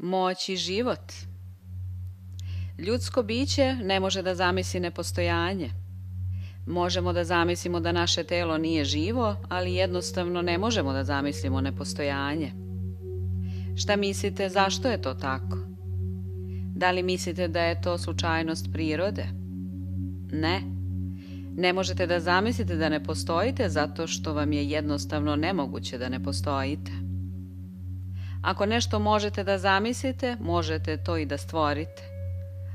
Moć i život. Ljudsko biće ne može da zamisli nepostojanje. Možemo da zamislimo da naše telo nije živo, ali jednostavno ne možemo da zamislimo nepostojanje. Šta mislite, zašto je to tako? Da li mislite da je to slučajnost prirode? Ne. Ne možete da zamislite da ne postojite zato što vam je jednostavno nemoguće da ne postojite. Ako nešto možete da zamislite, možete to i da stvorite.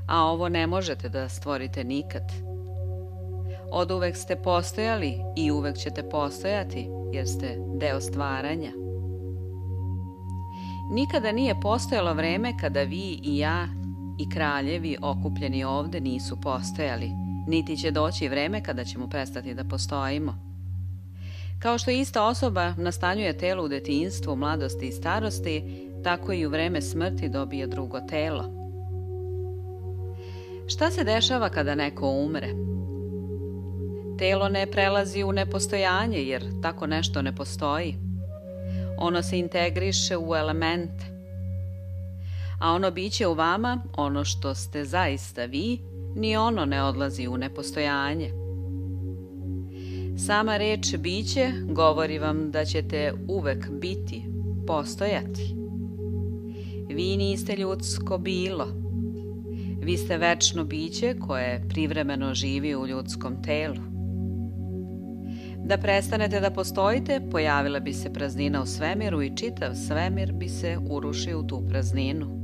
A ovo ne možete da stvorite nikad. Oduvek ste postojali i uvek ćete postojati, jer ste deo stvaranja. Nikada nije postojalo vreme kada vi i ja i kraljevi okupljeni ovde nisu postojali, niti će doći vreme kada ćemo prestati da postojimo. Kao što ista osoba nastanjuje telo u detinjstvu, mladosti i starosti, tako i u vreme smrti dobije drugo telo. Šta se dešava kada neko umre? Telo ne prelazi u nepostojanje, jer tako nešto ne postoji. Ono se integriše u elemente. A ono biće u vama, ono što ste zaista vi, ni ono ne odlazi u nepostojanje. Sama reč biće govori vam da ćete uvek biti, postojati. Vi niste ljudsko bilo. Vi ste večno biće koje privremeno živi u ljudskom telu. Da prestanete da postojite, pojavila bi se praznina u svemiru i čitav svemir bi se urušio u tu prazninu.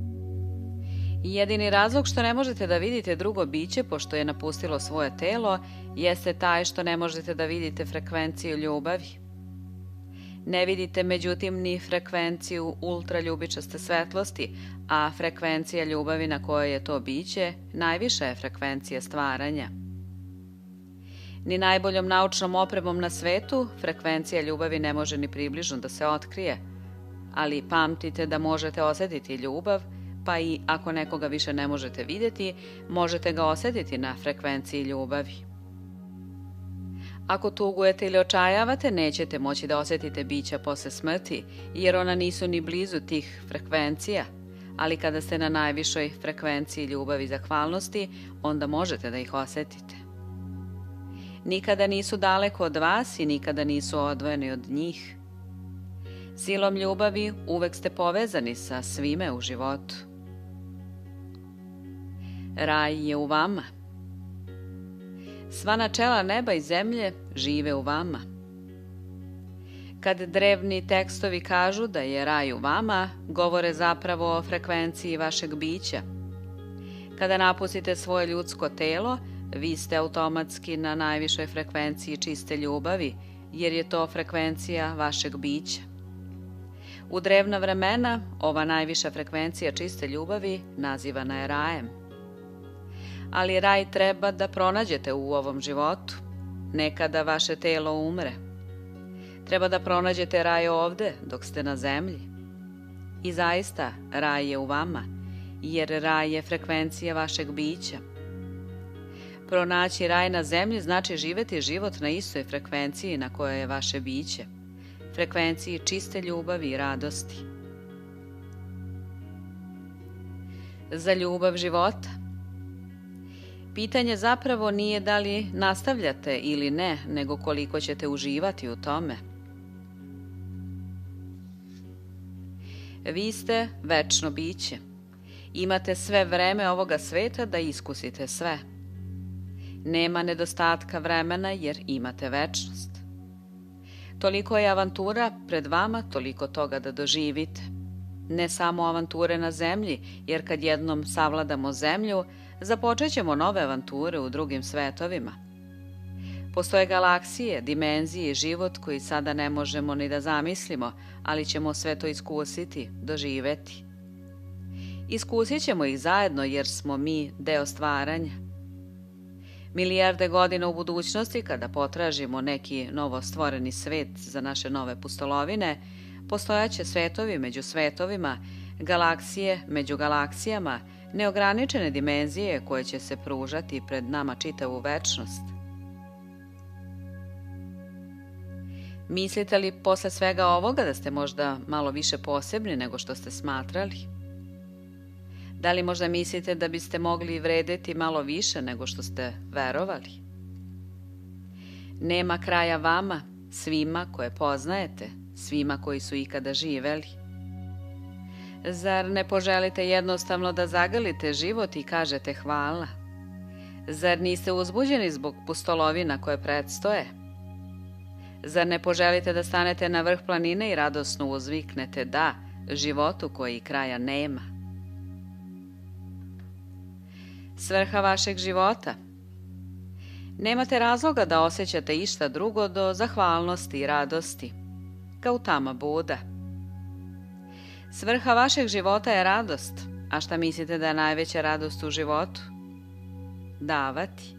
Jedini razlog što ne možete da vidite drugo biće, pošto je napustilo svoje telo, jeste taj što ne možete da vidite frekvenciju ljubavi. Ne vidite međutim ni frekvenciju ultraljubičaste svetlosti, a frekvencija ljubavi na kojoj je to biće najviša je frekvencija stvaranja. Ni najboljom naučnom opremom na svetu frekvencija ljubavi ne može ni približno da se otkrije, ali pamtite da možete osetiti ljubav, pa i ako nekoga više ne možete vidjeti, možete ga osetiti na frekvenciji ljubavi. Ako tugujete ili očajavate, nećete moći da osetite bića posle smrti, jer ona nisu ni blizu tih frekvencija, ali kada ste na najvišoj frekvenciji ljubavi i zahvalnosti, onda možete da ih osetite. Nikada nisu daleko od vas i nikada nisu odvojeni od njih. Silom ljubavi uvek ste povezani sa svime u životu. Raj je u vama. Sva načela neba i zemlje žive u vama. Kad drevni tekstovi kažu da je raj u vama, govore zapravo o frekvenciji vašeg bića. Kada napustite svoje ljudsko telo, vi ste automatski na najvišoj frekvenciji čiste ljubavi, jer je to frekvencija vašeg bića. U drevna vremena ova najviša frekvencija čiste ljubavi nazivana je rajem. Ali raj treba da pronađete u ovom životu, ne kada vaše telo umre. Treba da pronađete raj ovde, dok ste na zemlji. I zaista, raj je u vama, jer raj je frekvencija vašeg bića. Pronaći raj na zemlji znači živeti život na istoj frekvenciji na kojoj je vaše biće, frekvenciji čiste ljubavi i radosti. Za ljubav života. Pitanje zapravo nije da li nastavljate ili ne, nego koliko ćete uživati u tome. Vi ste večno biće. Imate sve vreme ovoga sveta da iskusite sve. Nema nedostatka vremena jer imate večnost. Toliko je avantura pred vama, toliko toga da doživite. Ne samo avanture na zemlji, jer kad jednom savladamo zemlju, započet ćemo nove avanture u drugim svetovima. Postoje galaksije, dimenzije i život koji sada ne možemo ni da zamislimo, ali ćemo sve to iskusiti, doživeti. Iskusit ćemo ih zajedno jer smo mi deo stvaranja. Milijarde godina u budućnosti, kada potražimo neki novostvoreni svet za naše nove pustolovine, postojaće svetovi među svetovima, galaksije među galaksijama, neograničene dimenzije koje će se pružati pred nama čitavu večnost. Mislite li posle svega ovoga da ste možda malo više posebni nego što ste smatrali? Da li možda mislite da biste mogli vredeti malo više nego što ste verovali? Nema kraja vama, svima koje poznajete, svima koji su ikada živeli. Zar ne poželite jednostavno da zagrlite život i kažete hvala? Zar niste uzbuđeni zbog pustolovina koje predstoje? Zar ne poželite da stanete na vrh planine i radosno uzviknete da životu koji kraja nema? Svrha vašeg života. Nemate razloga da osjećate išta drugo do zahvalnosti i radosti. Gautama Buda. Svrha vašeg života je radost, a šta mislite da je najveća radost u životu? Davati.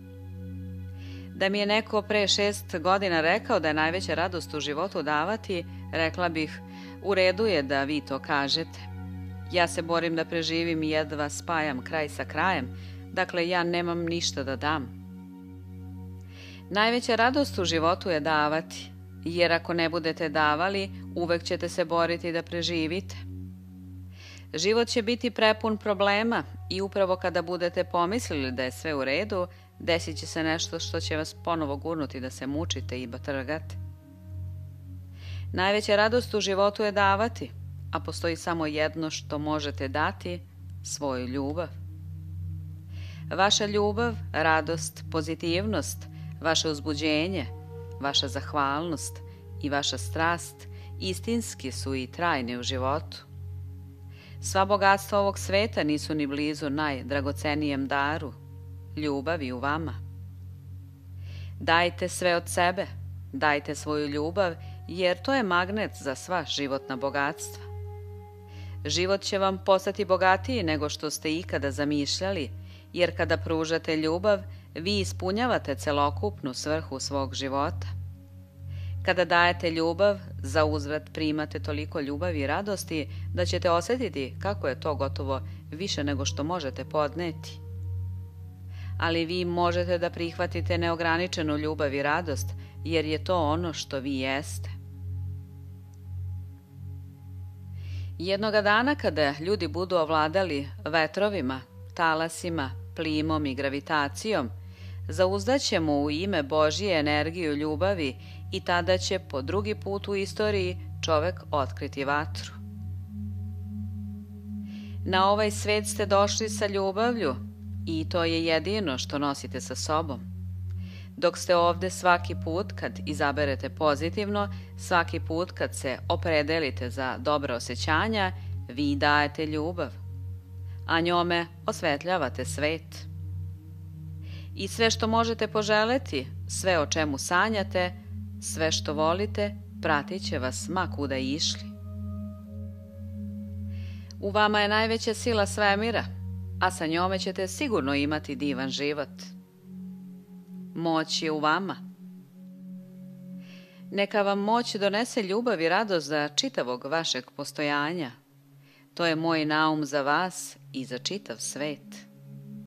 Da mi je neko pre 6 godina rekao da je najveća radost u životu davati, rekla bih, u redu je da vi to kažete. Ja se borim da preživim i jedva spajam kraj sa krajem, dakle ja nemam ništa da dam. Najveća radost u životu je davati, jer ako ne budete davali, uvek ćete se boriti da preživite. Život će biti prepun problema i upravo kada budete pomislili da je sve u redu, desit će se nešto što će vas ponovo gurnuti da se mučite i batrgate. Najveća radost u životu je davati, a postoji samo jedno što možete dati, svoju ljubav. Vaša ljubav, radost, pozitivnost, vaše uzbuđenje, vaša zahvalnost i vaša strast istinski su i trajni u životu. Sva bogatstva ovog sveta nisu ni blizu najdragocenijem daru, ljubavi u vama. Dajte sve od sebe, dajte svoju ljubav, jer to je magnet za sva životna bogatstva. Život će vam postati bogatiji nego što ste ikada zamišljali, jer kada pružate ljubav, vi ispunjavate celokupnu svrhu svog života. Kada dajete ljubav, za uzvrat primate toliko ljubavi i radosti da ćete osjetiti kako je to gotovo više nego što možete podneti. Ali vi možete da prihvatite neograničenu ljubav i radost, jer je to ono što vi jeste. Jednoga dana kada ljudi budu ovladali vetrovima, talasima, plimom i gravitacijom, zauzdaćemo u ime Božje energiju ljubavi i tada će po drugi put u istoriji čovek otkriti vatru. Na ovaj svet ste došli sa ljubavlju i to je jedino što nosite sa sobom. Dok ste ovde svaki put kad izaberete pozitivno, svaki put kad se opredelite za dobra osjećanja, vi dajete ljubav, a njome osvetljavate svet. I sve što možete poželeti, sve o čemu sanjate, sve što volite, pratit će vas ma kuda išli. U vama je najveća sila svemira, a sa njome ćete sigurno imati divan život. Moć je u vama. Neka vam moć donese ljubav i radost za čitavog vašeg postojanja. To je moj naum za vas i za čitav svet.